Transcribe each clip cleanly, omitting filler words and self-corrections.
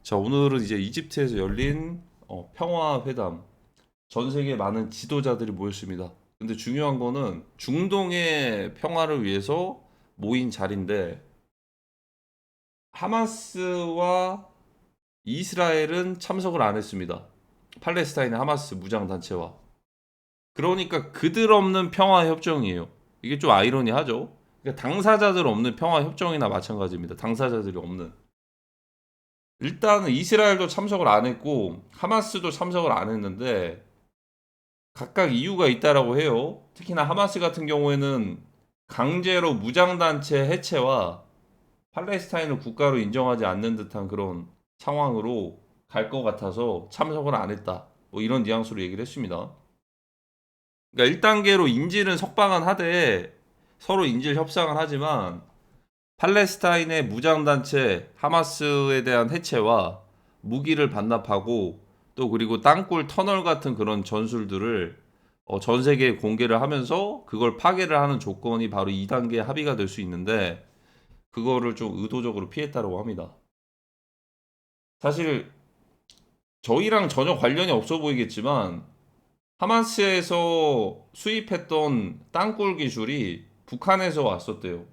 자, 오늘은 이제 이집트에서 열린 평화회담. 전 세계 많은 지도자들이 모였습니다. 근데 중요한 거는 중동의 평화를 위해서 모인 자리인데 하마스와 이스라엘은 참석을 안 했습니다. 팔레스타인의 하마스 무장단체와. 그러니까 그들 없는 평화협정이에요. 이게 좀 아이러니하죠? 그러니까 당사자들 없는 평화협정이나 마찬가지입니다. 당사자들이 없는. 일단은 이스라엘도 참석을 안 했고 하마스도 참석을 안 했는데 각각 이유가 있다라고 해요. 특히나 하마스 같은 경우에는 강제로 무장단체 해체와 팔레스타인을 국가로 인정하지 않는 듯한 그런 상황으로 갈 것 같아서 참석을 안 했다. 뭐 이런 뉘앙스로 얘기를 했습니다. 그러니까 1단계로 인질은 석방은 하되 서로 인질 협상을 하지만 팔레스타인의 무장단체 하마스에 대한 해체와 무기를 반납하고 또 그리고 땅굴 터널 같은 그런 전술들을 전 세계에 공개를 하면서 그걸 파괴를 하는 조건이 바로 2단계 합의가 될 수 있는데 그거를 좀 의도적으로 피했다고 합니다. 사실 저희랑 전혀 관련이 없어 보이겠지만 하마스에서 수입했던 땅굴 기술이 북한에서 왔었대요.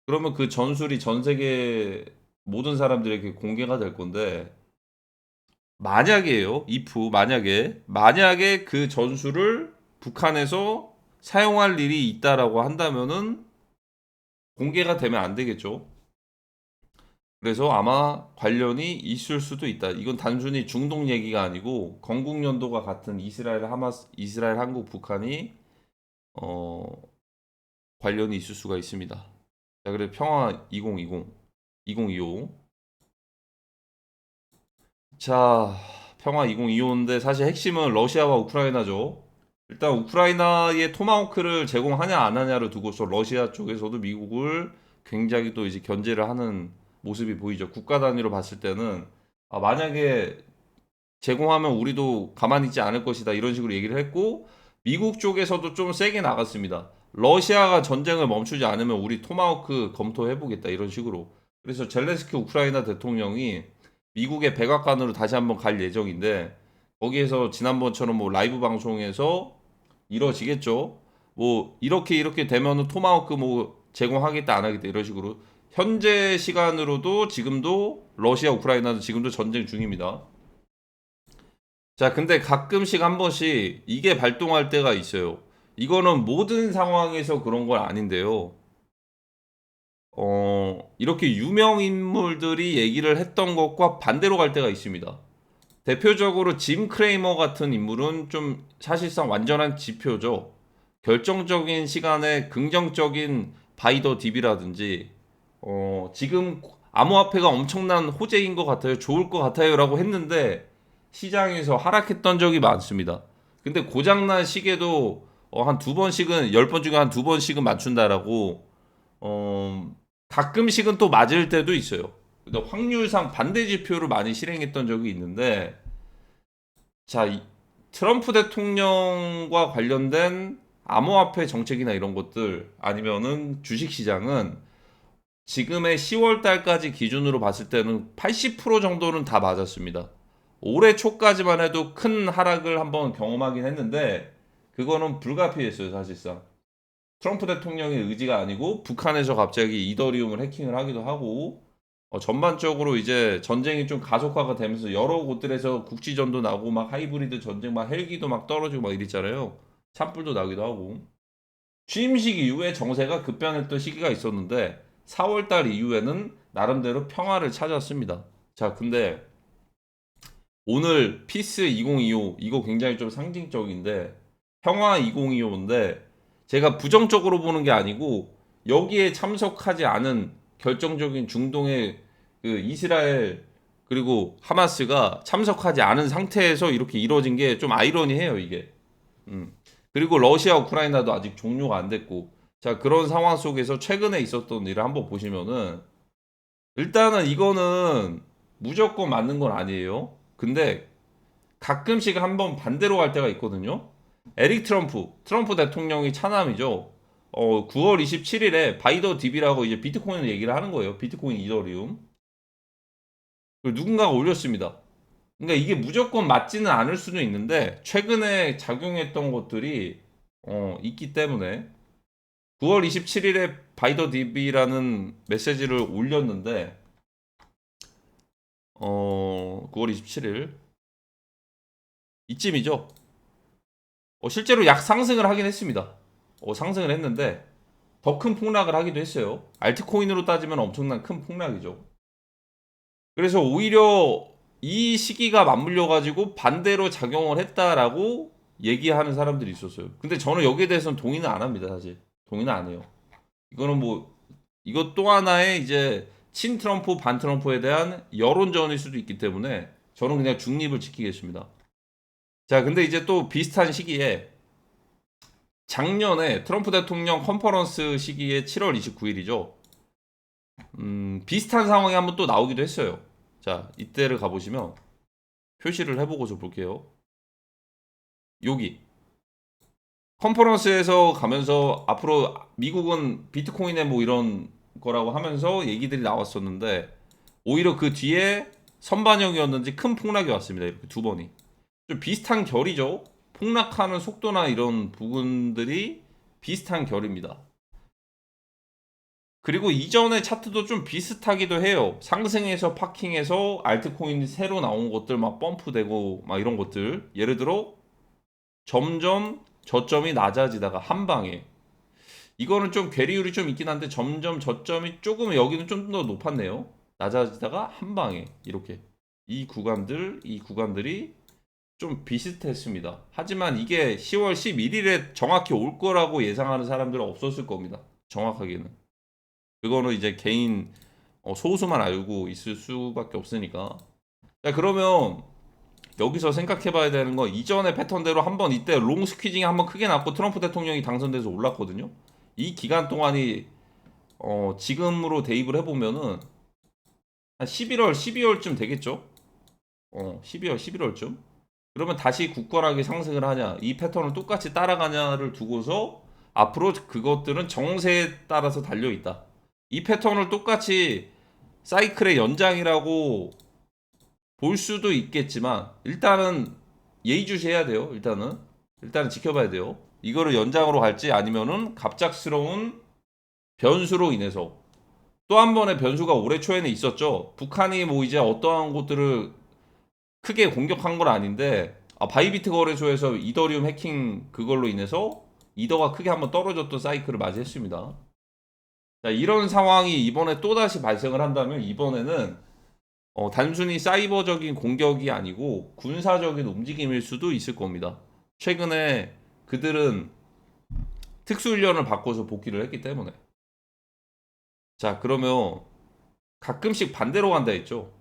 그러면 그 전술이 전 세계 모든 사람들에게 공개가 될 건데 만약에요, if 만약에 그 전술을 북한에서 사용할 일이 있다라고 한다면은 공개가 되면 안 되겠죠. 그래서 아마 관련이 있을 수도 있다. 이건 단순히 중동 얘기가 아니고 건국 연도가 같은 이스라엘, 한국, 북한이 어, 관련이 있을 수가 있습니다. 자, 그래 평화 2020, 2025. 자, 평화 2025인데 사실 핵심은 러시아와 우크라이나죠. 일단 우크라이나의 토마호크를 제공하냐 안 하냐를 두고서 러시아 쪽에서도 미국을 굉장히 또 이제 견제를 하는 모습이 보이죠. 국가 단위로 봤을 때는 만약에 제공하면 우리도 가만히 있지 않을 것이다 이런 식으로 얘기를 했고 미국 쪽에서도 좀 세게 나갔습니다. 러시아가 전쟁을 멈추지 않으면 우리 토마호크 검토해 보겠다 이런 식으로. 그래서 젤렌스키 우크라이나 대통령이 미국의 백악관으로 다시 한번 갈 예정인데 거기에서 지난번처럼 뭐 라이브 방송에서 이뤄지겠죠. 뭐 이렇게 되면은 토마호크 뭐 제공하겠다 안 하겠다 이런 식으로 현재 시간으로도 지금도 러시아 우크라이나는 지금도 전쟁 중입니다. 자, 근데 가끔씩 한 번씩 이게 발동할 때가 있어요. 이거는 모든 상황에서 그런 건 아닌데요. 이렇게 유명 인물들이 얘기를 했던 것과 반대로 갈 때가 있습니다. 대표적으로 짐 크레이머 같은 인물은 좀 사실상 완전한 지표죠. 결정적인 시간에 긍정적인 바이더 딥이라든지 지금 암호화폐가 엄청난 호재인 것 같아요. 좋을 것 같아요라고 했는데 시장에서 하락했던 적이 많습니다. 근데 고장난 시계도 한 두 번씩은 10번 중에 한 두 번씩은 맞춘다라고 어, 가끔씩은 또 맞을 때도 있어요. 근데 확률상 반대 지표를 많이 실행했던 적이 있는데 자, 트럼프 대통령과 관련된 암호화폐 정책이나 이런 것들 아니면은 주식 시장은 지금의 10월 달까지 기준으로 봤을 때는 80% 정도는 다 맞았습니다. 올해 초까지만 해도 큰 하락을 한번 경험하긴 했는데 그거는 불가피했어요, 사실상. 트럼프 대통령의 의지가 아니고 북한에서 갑자기 이더리움을 해킹을 하기도 하고 전반적으로 이제 전쟁이 좀 가속화가 되면서 여러 곳들에서 국지전도 나고 막 하이브리드 전쟁 막 헬기도 막 떨어지고 막 이랬잖아요. 산불도 나기도 하고. 취임식 이후에 정세가 급변했던 시기가 있었는데 4월 달 이후에는 나름대로 평화를 찾았습니다. 자, 근데 오늘 피스 2025 이거 굉장히 좀 상징적인데 평화 2025인데 제가 부정적으로 보는 게 아니고 여기에 참석하지 않은 결정적인 중동의 그 이스라엘 그리고 하마스가 참석하지 않은 상태에서 이렇게 이루어진 게 좀 아이러니해요 이게. 음. 그리고 러시아 우크라이나도 아직 종료가 안 됐고 자 그런 상황 속에서 최근에 있었던 일을 한번 보시면은 일단은 이거는 무조건 맞는 건 아니에요. 근데 가끔씩 한번 반대로 갈 때가 있거든요. 에릭 트럼프 대통령이 차남이죠. 9월 27일에 바이더 딥이라고 이제 비트코인을 얘기를 하는 거예요. 비트코인 이더리움. 누군가가 올렸습니다. 그러니까 이게 무조건 맞지는 않을 수는 있는데 최근에 작용했던 것들이 있기 때문에 9월 27일에 바이더 DB라는 메시지를 올렸는데 9월 27일 이쯤이죠. 실제로 약 상승을 하긴 했습니다. 상승을 했는데 더 큰 폭락을 하기도 했어요. 알트코인으로 따지면 엄청난 큰 폭락이죠. 그래서 오히려 이 시기가 맞물려 가지고 반대로 작용을 했다라고 얘기하는 사람들이 있었어요. 근데 저는 여기에 대해서는 동의는 안 합니다, 사실. 동의는 안 해요. 이거는 뭐 이것 또 하나의 이제 친 트럼프 반 트럼프에 대한 여론전일 수도 있기 때문에 저는 그냥 중립을 지키겠습니다. 자, 근데 이제 또 비슷한 시기에 작년에 트럼프 대통령 컨퍼런스 시기에 7월 29일이죠. 비슷한 상황이 한번 또 나오기도 했어요. 자, 이때를 가보시면 표시를 해보고서 볼게요. 여기 컨퍼런스에서 가면서 앞으로 미국은 비트코인에 뭐 이런 거라고 하면서 얘기들이 나왔었는데 오히려 그 뒤에 선반영이었는지 큰 폭락이 왔습니다. 이렇게 두 번이. 좀 비슷한 결이죠. 폭락하는 속도나 이런 부분들이 비슷한 결입니다. 그리고 이전의 차트도 좀 비슷하기도 해요. 상승해서 파킹해서 알트코인이 새로 나온 것들 막 펌프되고 막 이런 것들. 예를 들어 점점 저점이 낮아지다가 한 방에 이거는 좀 괴리율이 좀 있긴 한데 점점 저점이 조금 여기는 좀 더 높았네요. 낮아지다가 한 방에 이렇게 이 구간들이 좀 비슷했습니다. 하지만 이게 10월 11일에 정확히 올 거라고 예상하는 사람들은 없었을 겁니다. 정확하게는. 그거는 이제 개인 소수만 알고 있을 수밖에 없으니까. 자, 그러면 여기서 생각해 봐야 되는 건 이전의 패턴대로 한번 이때 롱 스퀴징이 한번 크게 났고 트럼프 대통령이 당선돼서 올랐거든요. 이 기간 동안이 지금으로 대입을 해보면은 한 11월, 12월쯤 되겠죠? 12월, 11월쯤. 그러면 다시 굳건하게 상승을 하냐, 이 패턴을 똑같이 따라가냐를 두고서 앞으로 그것들은 정세에 따라서 달려 있다. 이 패턴을 똑같이 사이클의 연장이라고 볼 수도 있겠지만 일단은 예의주시해야 돼요. 일단은 지켜봐야 돼요. 이거를 연장으로 갈지 아니면은 갑작스러운 변수로 인해서 또 한 번의 변수가 올해 초에는 있었죠. 북한이 뭐 이제 어떠한 곳들을 크게 공격한 건 아닌데 바이비트 거래소에서 이더리움 해킹 그걸로 인해서 이더가 크게 한번 떨어졌던 사이클을 맞이했습니다. 자, 이런 상황이 이번에 또다시 발생을 한다면 이번에는 단순히 사이버적인 공격이 아니고 군사적인 움직임일 수도 있을 겁니다. 최근에 그들은 특수훈련을 받고서 복귀를 했기 때문에. 자, 그러면 가끔씩 반대로 간다 했죠.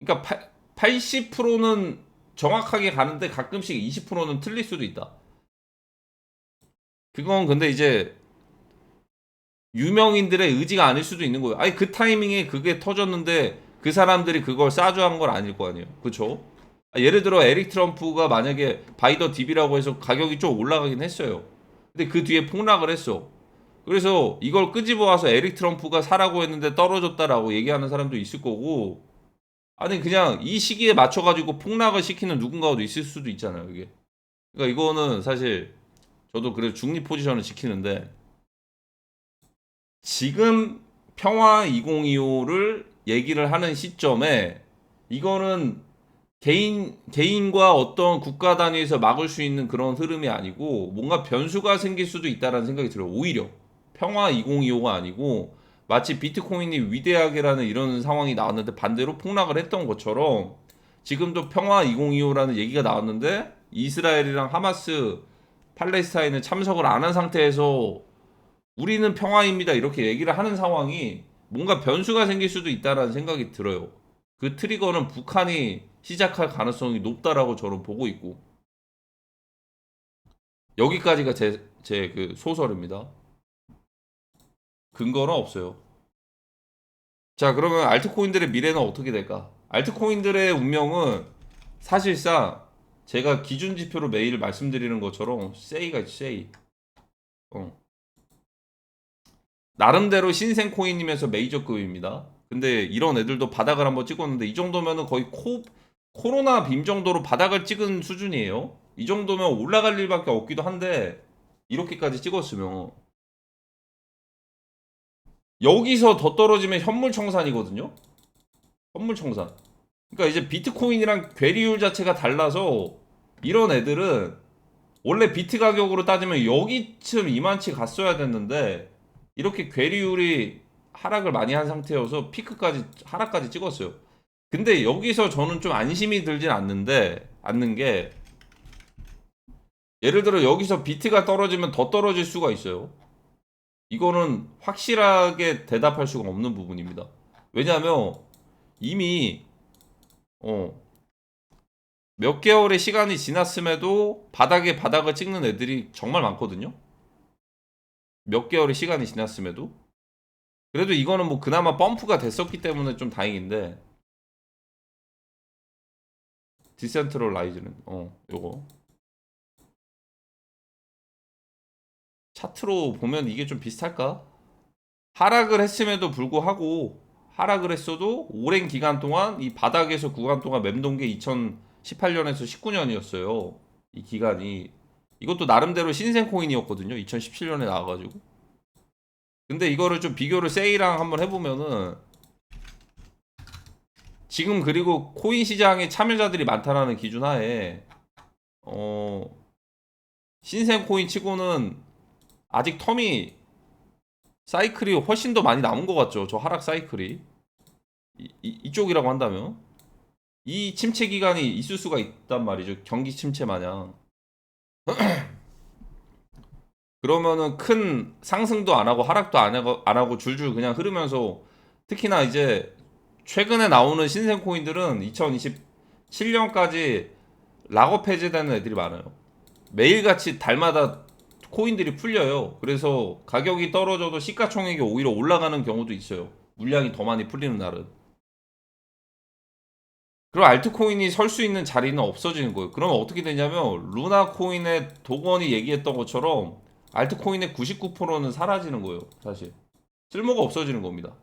그러니까 80%는 정확하게 가는데 가끔씩 20%는 틀릴 수도 있다. 그건 근데 이제 유명인들의 의지가 아닐 수도 있는 거예요. 아니 그 타이밍에 그게 터졌는데 그 사람들이 그걸 싸줘한 건 아닐 거 아니에요. 그렇죠? 예를 들어 에릭 트럼프가 만약에 바이더 DB라고 해서 가격이 좀 올라가긴 했어요. 근데 그 뒤에 폭락을 했어. 그래서 이걸 끄집어 와서 에릭 트럼프가 사라고 했는데 떨어졌다라고 얘기하는 사람도 있을 거고 아니 그냥 이 시기에 맞춰가지고 폭락을 시키는 누군가도 있을 수도 있잖아요. 이게. 그러니까 이거는 사실 저도 그래서 중립 포지션을 지키는데 지금 평화 2025를 얘기를 하는 시점에 이거는 개인과 어떤 국가 단위에서 막을 수 있는 그런 흐름이 아니고 뭔가 변수가 생길 수도 있다라는 생각이 들어요. 오히려 평화 2025가 아니고 마치 비트코인이 위대하게라는 이런 상황이 나왔는데 반대로 폭락을 했던 것처럼 지금도 평화 2025라는 얘기가 나왔는데 이스라엘이랑 하마스 팔레스타인은 참석을 안 한 상태에서 우리는 평화입니다. 이렇게 얘기를 하는 상황이 뭔가 변수가 생길 수도 있다라는 생각이 들어요. 그 트리거는 북한이 시작할 가능성이 높다라고 저는 보고 있고 여기까지가 제 그 소설입니다. 근거는 없어요. 자, 그러면 알트코인들의 미래는 어떻게 될까? 알트코인들의 운명은 사실상 제가 기준 지표로 매일 말씀드리는 것처럼 세이가 있지, 세이. 나름대로 신생 코인이면서 메이저급입니다. 근데 이런 애들도 바닥을 한번 찍었는데 이 정도면은 거의 코로나 빔 정도로 바닥을 찍은 수준이에요. 이 정도면 올라갈 일밖에 없기도 한데 이렇게까지 찍었으면 여기서 더 떨어지면 현물청산이거든요. 현물청산. 그러니까 이제 비트코인이랑 괴리율 자체가 달라서 이런 애들은 원래 비트 가격으로 따지면 여기쯤 이만치 갔어야 됐는데 이렇게 괴리율이 하락을 많이 한 상태여서 피크까지 하락까지 찍었어요. 근데 여기서 저는 좀 안심이 들진 않는 게 예를 들어 여기서 비트가 떨어지면 더 떨어질 수가 있어요. 이거는 확실하게 대답할 수가 없는 부분입니다. 왜냐하면 이미 몇 개월의 시간이 지났음에도 바닥에 바닥을 찍는 애들이 정말 많거든요. 몇 개월의 시간이 지났음에도. 그래도 이거는 뭐 그나마 펌프가 됐었기 때문에 좀 다행인데 디센트럴라이즈는 요거 차트로 보면 이게 좀 비슷할까? 하락을 했음에도 불구하고 하락을 했어도 오랜 기간 동안 이 바닥에서 구간 동안 맴돈 게 2018년에서 19년이었어요. 이 기간이 이것도 나름대로 신생 코인이었거든요. 2017년에 나와가지고. 근데 이거를 좀 비교를 세이랑 한번 해보면은 지금 그리고 코인 시장에 참여자들이 많다라는 기준 하에 신생 코인 치고는 아직 텀이 사이클이 훨씬 더 많이 남은 것 같죠. 저 하락 사이클이 이쪽이라고 한다면 이 침체 기간이 있을 수가 있단 말이죠. 경기 침체 마냥. 그러면은 큰 상승도 안 하고 하락도 안 하고 줄줄 그냥 흐르면서 특히나 이제 최근에 나오는 신생 코인들은 2027년까지 락업 해제되는 애들이 많아요. 매일같이 달마다 코인들이 풀려요. 그래서 가격이 떨어져도 시가총액이 오히려 올라가는 경우도 있어요. 물량이 더 많이 풀리는 날은. 그럼 알트코인이 설 수 있는 자리는 없어지는 거예요. 그러면 어떻게 되냐면 루나 코인의 도건이 얘기했던 것처럼 알트코인의 99%는 사라지는 거예요. 사실 쓸모가 없어지는 겁니다.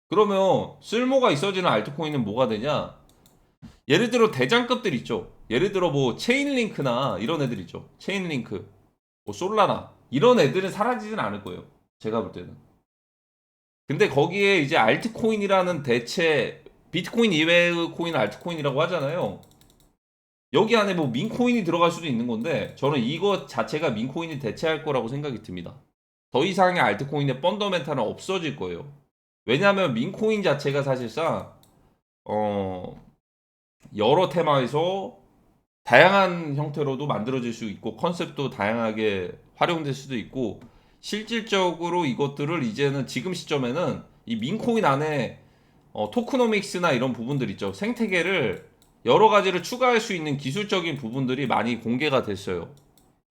그러면 쓸모가 있어지는 알트코인은 뭐가 되냐? 예를 들어 대장급들 있죠. 예를 들어 뭐 체인링크나 이런 애들 있죠. 체인링크, 뭐 솔라나 이런 애들은 사라지진 않을 거예요. 제가 볼 때는. 근데 거기에 이제 알트코인이라는 대체 비트코인 이외의 코인 알트코인이라고 하잖아요. 여기 안에 뭐 민코인이 들어갈 수도 있는 건데 저는 이것 자체가 민코인이 대체할 거라고 생각이 듭니다. 더 이상의 알트코인의 펀더멘탈은 없어질 거예요. 왜냐하면 민코인 자체가 사실상 여러 테마에서 다양한 형태로도 만들어질 수 있고 컨셉도 다양하게 활용될 수도 있고 실질적으로 이것들을 이제는 지금 시점에는 이 민코인 안에 토크노믹스나 이런 부분들 있죠. 생태계를 여러 가지를 추가할 수 있는 기술적인 부분들이 많이 공개가 됐어요.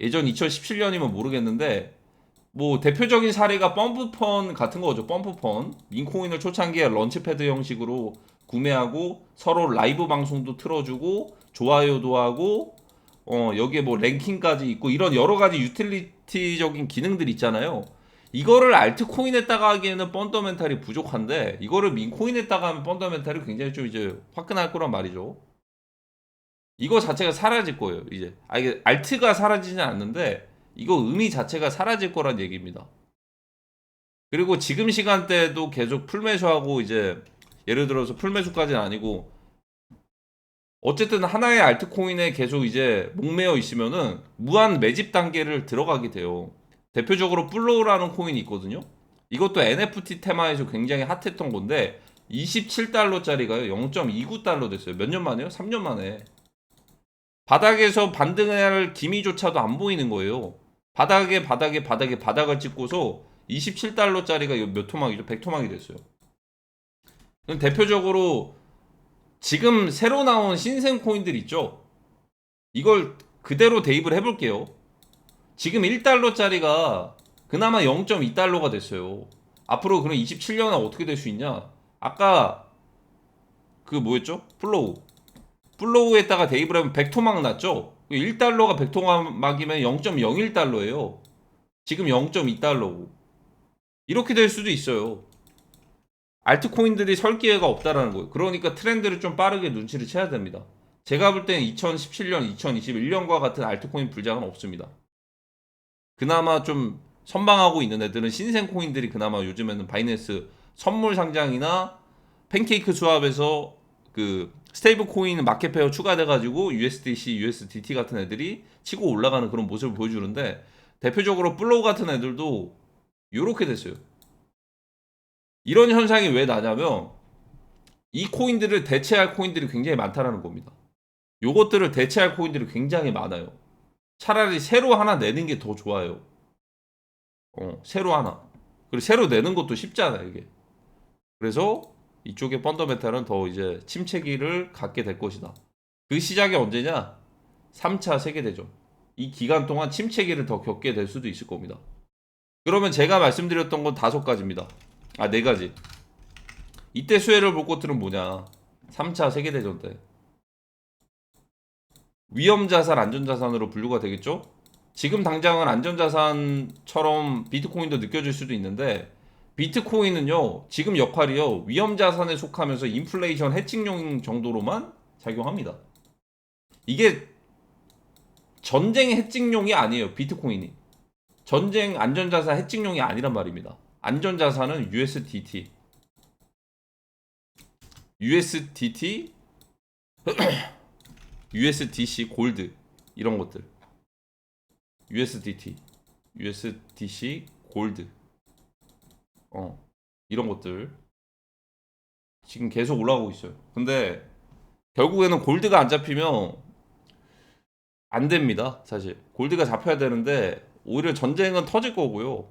예전 2017년이면 모르겠는데 뭐 대표적인 사례가 펌프펀 같은 거죠. 펌프펀 민코인을 초창기에 런치패드 형식으로 구매하고 서로 라이브 방송도 틀어주고 좋아요도 하고 여기에 뭐 랭킹까지 있고 이런 여러 가지 유틸리티적인 기능들 있잖아요. 이거를 알트코인에다가 하기에는 펀더멘탈이 부족한데 이거를 민코인에다가 하면 펀더멘탈이 굉장히 좀 이제 화끈할 거란 말이죠. 이거 자체가 사라질 거예요. 이제 이게 알트가 사라지진 않는데 이거 의미 자체가 사라질 거란 얘기입니다. 그리고 지금 시간대도 계속 풀매수하고 이제 예를 들어서 풀매수까지는 아니고 어쨌든 하나의 알트코인에 계속 이제 목매어 있으면은 무한 매집 단계를 들어가게 돼요. 대표적으로 플로우라는 코인이 있거든요. 이것도 NFT 테마에서 굉장히 핫했던 건데 27달러짜리가요 0.29달러 됐어요. 몇 년 만에요? 3년 만에. 바닥에서 반등할 기미조차도 안 보이는 거예요. 바닥을 찍고서 27달러짜리가 몇 토막이죠? 100토막이 됐어요. 그럼 대표적으로 지금 새로 나온 신생 코인들 있죠? 이걸 그대로 대입을 해볼게요. 지금 1달러짜리가 그나마 0.2달러가 됐어요. 앞으로 그럼 27년에 어떻게 될 수 있냐? 아까 그 뭐였죠? 플로우에다가 대입을 하면 100토막 났죠? 1달러가 100토막이면 0.01달러예요. 지금 0.2달러고. 이렇게 될 수도 있어요. 알트코인들이 설 기회가 없다라는 거예요. 그러니까 트렌드를 좀 빠르게 눈치를 채야 됩니다. 제가 볼 때는 2017년, 2021년과 같은 알트코인 불장은 없습니다. 그나마 좀 선방하고 있는 애들은 신생 코인들이 그나마 요즘에는 바이낸스 선물 상장이나 팬케이크 수합에서 그 스테이블 코인 마켓 페어 추가돼가지고 USDC, USDT 같은 애들이 치고 올라가는 그런 모습을 보여주는데 대표적으로 플로우 같은 애들도 요렇게 됐어요. 이런 현상이 왜 나냐면 이 코인들을 대체할 코인들이 굉장히 많다라는 겁니다. 요것들을 대체할 코인들이 굉장히 많아요. 차라리 새로 하나 내는 게 더 좋아요. 새로 하나. 그리고 새로 내는 것도 쉽잖아요, 이게. 그래서 이쪽의 펀더멘탈은 더 이제 침체기를 갖게 될 것이다. 그 시작이 언제냐? 3차 세계대전. 이 기간 동안 침체기를 더 겪게 될 수도 있을 겁니다. 그러면 제가 말씀드렸던 건 5가지입니다. 4가지. 이때 수혜를 볼 것들은 뭐냐? 3차 세계대전 때. 위험자산, 안전자산으로 분류가 되겠죠? 지금 당장은 안전자산처럼 비트코인도 느껴질 수도 있는데 비트코인은요 지금 역할이요 위험자산에 속하면서 인플레이션 해칭용 정도로만 작용합니다. 이게 전쟁 해칭용이 아니에요. 비트코인이 전쟁 안전자산 해칭용이 아니란 말입니다. 안전자산은 USDT USDC 골드 이런 것들 USDC 골드 이런 것들 지금 계속 올라가고 있어요. 근데 결국에는 골드가 안 잡히면 안 됩니다. 사실 골드가 잡혀야 되는데 오히려 전쟁은 터질 거고요.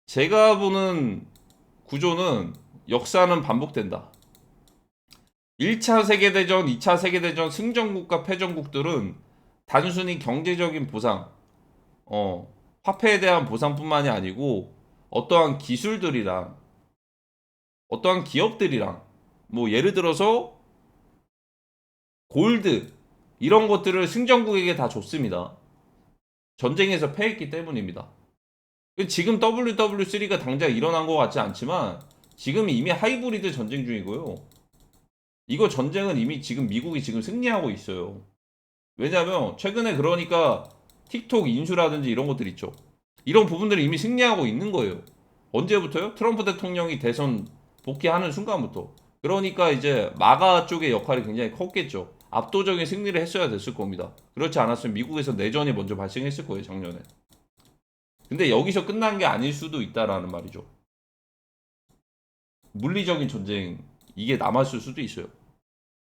제가 보는 구조는 역사는 반복된다. 1차 세계대전, 2차 세계대전 승전국과 패전국들은 단순히 경제적인 보상, 화폐에 대한 보상뿐만이 아니고 어떠한 기술들이랑 어떠한 기업들이랑 뭐 예를 들어서 골드 이런 것들을 승전국에게 다 줬습니다. 전쟁에서 패했기 때문입니다. 지금 WW3가 당장 일어난 것 같지 않지만 지금 이미 하이브리드 전쟁 중이고요. 이거 전쟁은 이미 지금 미국이 지금 승리하고 있어요. 왜냐면 최근에 그러니까 틱톡 인수라든지 이런 것들 있죠. 이런 부분들을 이미 승리하고 있는 거예요. 언제부터요? 트럼프 대통령이 대선 복귀하는 순간부터. 그러니까 이제 마가 쪽의 역할이 굉장히 컸겠죠. 압도적인 승리를 했어야 됐을 겁니다. 그렇지 않았으면 미국에서 내전이 먼저 발생했을 거예요, 작년에. 근데 여기서 끝난 게 아닐 수도 있다라는 말이죠. 물리적인 전쟁 이게 남았을 수도 있어요.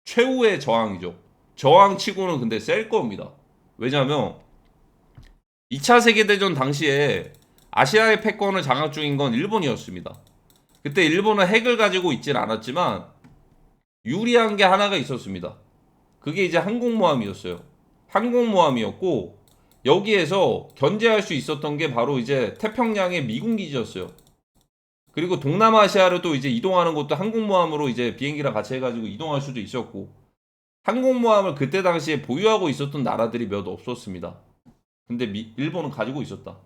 최후의 저항이죠. 저항치고는 근데 셀 겁니다. 왜냐하면 2차 세계대전 당시에 아시아의 패권을 장악 중인 건 일본이었습니다. 그때 일본은 핵을 가지고 있진 않았지만 유리한 게 하나가 있었습니다. 그게 이제 항공모함이었어요. 항공모함이었고 여기에서 견제할 수 있었던 게 바로 이제 태평양의 미군 기지였어요. 그리고 동남아시아를 또 이제 이동하는 것도 항공모함으로 이제 비행기랑 같이 해가지고 이동할 수도 있었고 항공모함을 그때 당시에 보유하고 있었던 나라들이 몇 없었습니다. 근데 일본은 가지고 있었다.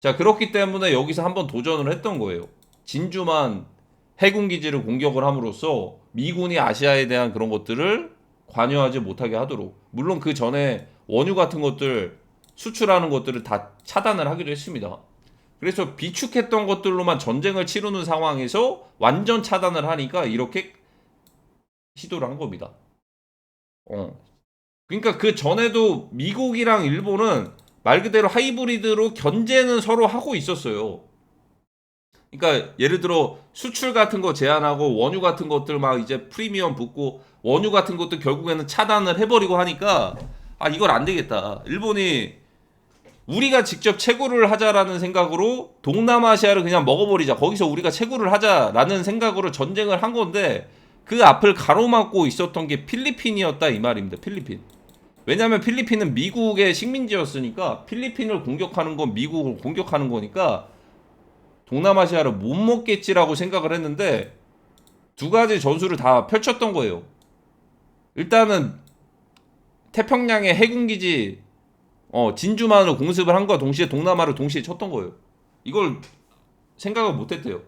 자, 그렇기 때문에 여기서 한번 도전을 했던 거예요. 진주만 해군기지를 공격을 함으로써 미군이 아시아에 대한 그런 것들을 관여하지 못하게 하도록. 물론 그 전에 원유 같은 것들 수출하는 것들을 다 차단을 하기도 했습니다. 그래서 비축했던 것들로만 전쟁을 치르는 상황에서 완전 차단을 하니까 이렇게 시도를 한 겁니다. 그러니까 그 전에도 미국이랑 일본은 말 그대로 하이브리드로 견제는 서로 하고 있었어요. 그러니까 예를 들어 수출 같은 거 제한하고 원유 같은 것들 막 이제 프리미엄 붙고 원유 같은 것도 결국에는 차단을 해버리고 하니까 이걸 안 되겠다. 일본이 우리가 직접 채굴을 하자라는 생각으로 동남아시아를 그냥 먹어버리자. 거기서 우리가 채굴을 하자라는 생각으로 전쟁을 한 건데 그 앞을 가로막고 있었던 게 필리핀이었다 이 말입니다. 필리핀. 왜냐하면 필리핀은 미국의 식민지였으니까 필리핀을 공격하는 건 미국을 공격하는 거니까 동남아시아를 못 먹겠지라고 생각을 했는데 두 가지 전술을 다 펼쳤던 거예요. 일단은 태평양의 해군기지 진주만으로 공습을 한과 동시에 동남아를 동시에 쳤던 거예요. 이걸 생각을 못 했대요.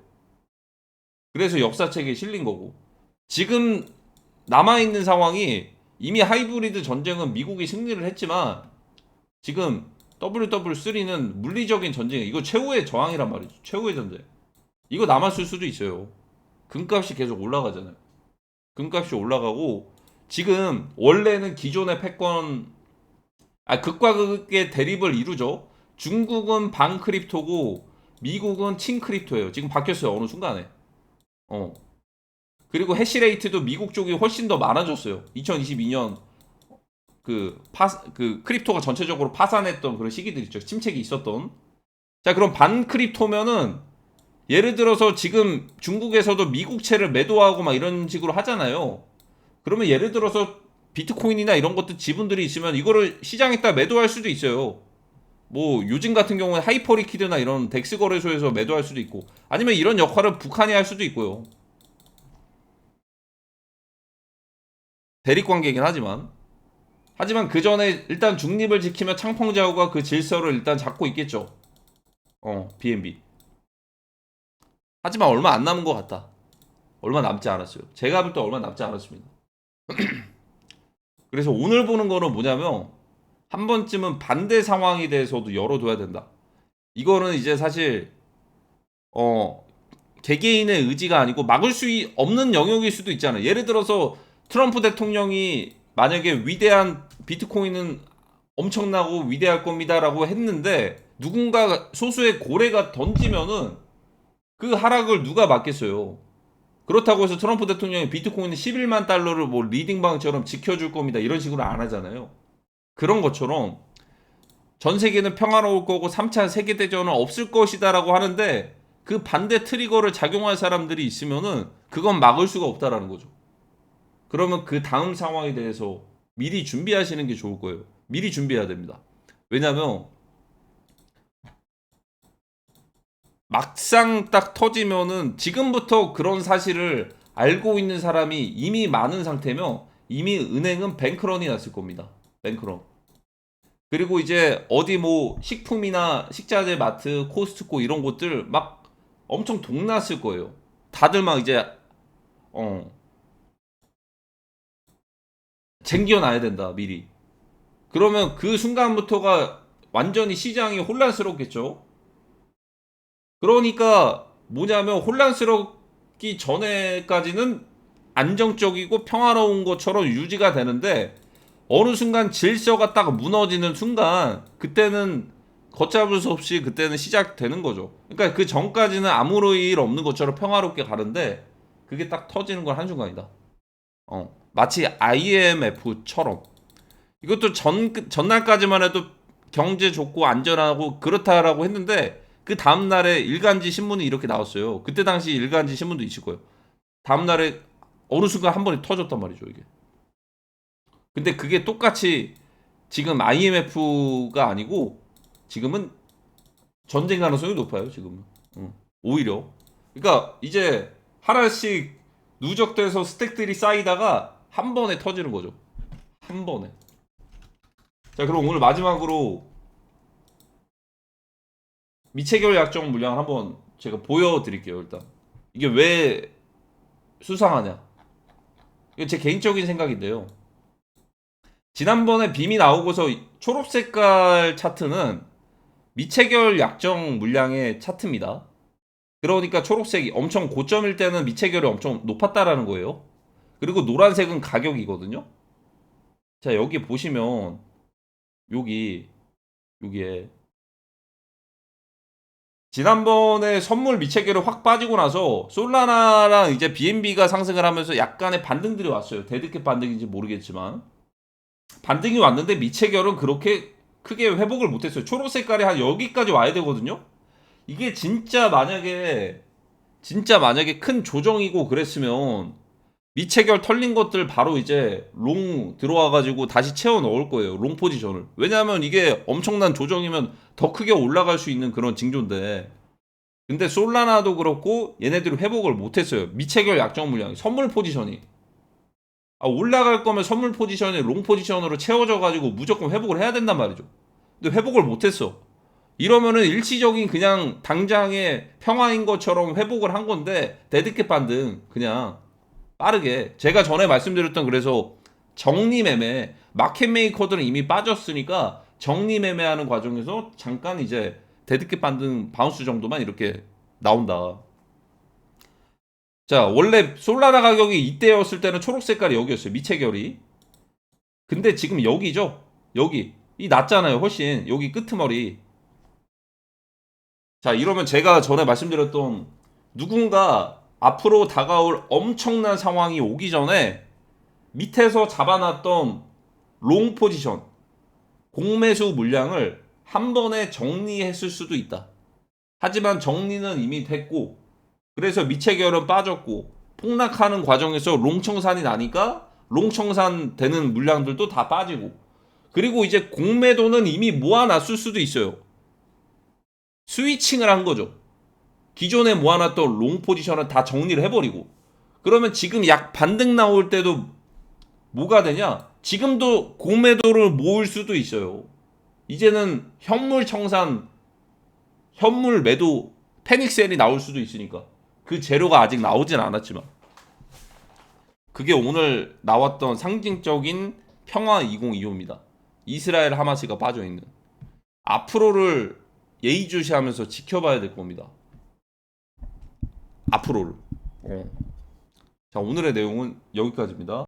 그래서 역사책에 실린 거고. 지금 남아있는 상황이 이미 하이브리드 전쟁은 미국이 승리를 했지만 지금 WW3는 물리적인 전쟁, 이거 최후의 저항이란 말이죠. 최후의 전쟁. 이거 남았을 수도 있어요. 금값이 계속 올라가잖아요. 금값이 올라가고 지금 원래는 기존의 패권, 극과 극의 대립을 이루죠. 중국은 반크립토고 미국은 친크립토예요. 지금 바뀌었어요. 어느 순간에. 그리고 해시레이트도 미국 쪽이 훨씬 더 많아졌어요. 2022년 그 크립토가 전체적으로 파산했던 그런 시기들 있죠. 침체기 있었던. 자, 그럼 반크립토면은 예를 들어서 지금 중국에서도 미국채를 매도하고 막 이런 식으로 하잖아요. 그러면 예를 들어서 비트코인이나 이런 것들 지분들이 있으면 이거를 시장에다 매도할 수도 있어요. 뭐 요즘 같은 경우는 하이퍼리퀴드나 이런 덱스 거래소에서 매도할 수도 있고, 아니면 이런 역할을 북한이 할 수도 있고요. 대립관계이긴 하지만 그 전에 일단 중립을 지키며 창펑자오가 그 질서를 일단 잡고 있겠죠. BNB. 하지만 얼마 안 남은 것 같다. 얼마 남지 않았어요. 제가 볼 때 얼마 남지 않았습니다. 그래서 오늘 보는 거는 뭐냐면 한 번쯤은 반대 상황에 대해서도 열어둬야 된다. 이거는 이제 사실 개개인의 의지가 아니고 막을 수 없는 영역일 수도 있잖아요. 예를 들어서 트럼프 대통령이 만약에 위대한 비트코인은 엄청나고 위대할 겁니다라고 했는데 누군가 소수의 고래가 던지면은 그 하락을 누가 막겠어요. 그렇다고 해서 트럼프 대통령이 비트코인 11만 달러를 뭐 리딩방처럼 지켜줄 겁니다 이런 식으로 안 하잖아요. 그런 것처럼 전 세계는 평화로울 거고 3차 세계대전은 없을 것이다라고 하는데 그 반대 트리거를 작용할 사람들이 있으면은 그건 막을 수가 없다라는 거죠. 그러면 그 다음 상황에 대해서 미리 준비하시는 게 좋을 거예요. 미리 준비해야 됩니다. 왜냐면 막상 딱 터지면은 지금부터 그런 사실을 알고 있는 사람이 이미 많은 상태면 이미 은행은 뱅크런이 났을 겁니다. 뱅크런. 그리고 이제 어디 뭐 식품이나 식자재 마트, 코스트코 이런 곳들 막 엄청 동났을 거예요. 다들 막 이제 쟁겨놔야 된다 미리. 그러면 그 순간부터가 완전히 시장이 혼란스럽겠죠. 그러니까 뭐냐면 혼란스럽기 전에까지는 안정적이고 평화로운 것처럼 유지가 되는데 어느 순간 질서가 딱 무너지는 순간 그때는 걷잡을 수 없이 그때는 시작되는 거죠. 그러니까 그 전까지는 아무 일 없는 것처럼 평화롭게 가는데 그게 딱 터지는 건 한순간이다. 마치 IMF처럼 이것도 전날까지만 해도 경제 좋고 안전하고 그렇다라고 했는데 그 다음날에 일간지 신문이 이렇게 나왔어요. 그때 당시 일간지 신문도 있을 거예요. 다음날에 어느 순간 한 번에 터졌단 말이죠 이게. 근데 그게 똑같이 지금 IMF가 아니고 지금은 전쟁 가능성이 높아요 지금은. 오히려 그러니까 이제 하나씩 누적돼서 스택들이 쌓이다가 한 번에 터지는 거죠. 한 번에. 자, 그럼 오늘 마지막으로 미체결 약정 물량을 한번 제가 보여드릴게요. 일단 이게 왜 수상하냐, 이거 제 개인적인 생각인데요. 지난번에 빔이 나오고서 초록색깔 차트는 미체결 약정 물량의 차트입니다. 그러니까 초록색이 엄청 고점일 때는 미체결이 엄청 높았다라는 거예요. 그리고 노란색은 가격이거든요. 자, 여기 보시면 여기에 지난번에 선물 미체결이 확 빠지고 나서 솔라나랑 이제 BNB가 상승을 하면서 약간의 반등들이 왔어요. 데드캣 반등인지 모르겠지만 반등이 왔는데 미체결은 그렇게 크게 회복을 못했어요. 초록 색깔이 한 여기까지 와야 되거든요. 이게 진짜 만약에 큰 조정이고 그랬으면 미체결 털린 것들 바로 이제 롱 들어와가지고 다시 채워 넣을 거예요. 롱 포지션을. 왜냐하면 이게 엄청난 조정이면 더 크게 올라갈 수 있는 그런 징조인데, 근데 솔라나도 그렇고 얘네들이 회복을 못했어요. 미체결 약정 물량이 선물 포지션이 올라갈 거면 선물 포지션이 롱 포지션으로 채워져 가지고 무조건 회복을 해야 된단 말이죠. 근데 회복을 못했어. 이러면은 일시적인 그냥 당장의 평화인 것처럼 회복을 한 건데 데드캣 반등 그냥 빠르게 제가 전에 말씀드렸던 그래서 정리매매 마켓 메이커들은 이미 빠졌으니까 정리매매하는 과정에서 잠깐 이제 데드캣 반등 바운스 정도만 이렇게 나온다. 자, 원래 솔라나 가격이 이때였을 때는 초록 색깔이 여기였어요. 미채결이. 근데 지금 여기죠. 여기 이 낮잖아요. 훨씬 여기 끄트머리. 자, 이러면 제가 전에 말씀드렸던 누군가 앞으로 다가올 엄청난 상황이 오기 전에 밑에서 잡아놨던 롱 포지션, 공매수 물량을 한 번에 정리했을 수도 있다. 하지만 정리는 이미 됐고, 그래서 미채결은 빠졌고, 폭락하는 과정에서 롱 청산이 나니까 롱 청산 되는 물량들도 다 빠지고, 그리고 이제 공매도는 이미 모아놨을 수도 있어요. 스위칭을 한 거죠. 기존에 모아놨던 롱 포지션을 다 정리를 해버리고, 그러면 지금 약 반등 나올 때도 뭐가 되냐? 지금도 공매도를 모을 수도 있어요. 이제는 현물 청산, 현물 매도, 패닉셀이 나올 수도 있으니까. 그 재료가 아직 나오진 않았지만. 그게 오늘 나왔던 상징적인 평화 2025입니다. 이스라엘 하마스가 빠져있는. 앞으로를 예의주시하면서 지켜봐야 될 겁니다. 앞으로를. 자, 오늘의 내용은 여기까지입니다.